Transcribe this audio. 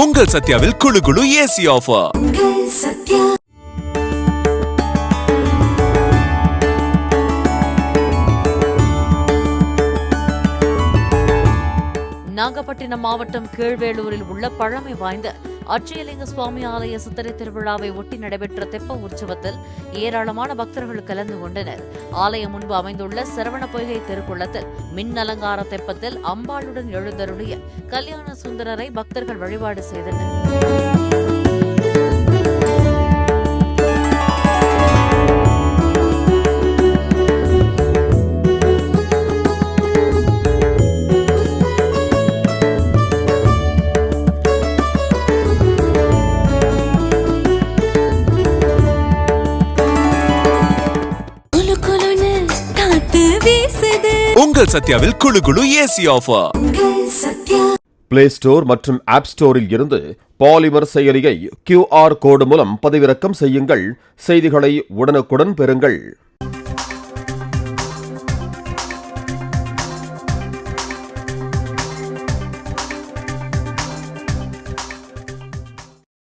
உங்கள் சத்யாவில் குளு குளு ஏசி ஆஃபர். நாகப்பட்டினம் மாவட்டம் கீழ்வேளூரில் உள்ள பழமை வாய்ந்த அட்சயலிங்க சுவாமி ஆலய சித்திரை திருவிழாவை ஒட்டி நடைபெற்ற தெப்ப உற்சவத்தில் ஏராளமான பக்தர்கள் கலந்து கொண்டனர். ஆலயம் முன்பு அமைந்துள்ள சரவண பொய்கை திருக்குளத்தில் மின் அலங்கார தெப்பத்தில் அம்பாளுடன் எழுந்தருளிய கல்யாண சுந்தரரை பக்தர்கள் வழிபாடு செய்தனர். உங்கள் சத்யாவில் குளு குளு ஏசி ஆஃபர். பிளே ஸ்டோர் மற்றும் ஆப் ஸ்டோரில் இருந்து பாலிமர் செயலியை QR கோடு மூலம் பதிவிறக்கம் செய்யுங்கள். செய்திகளை உடனுக்குடன் பெறுங்கள்.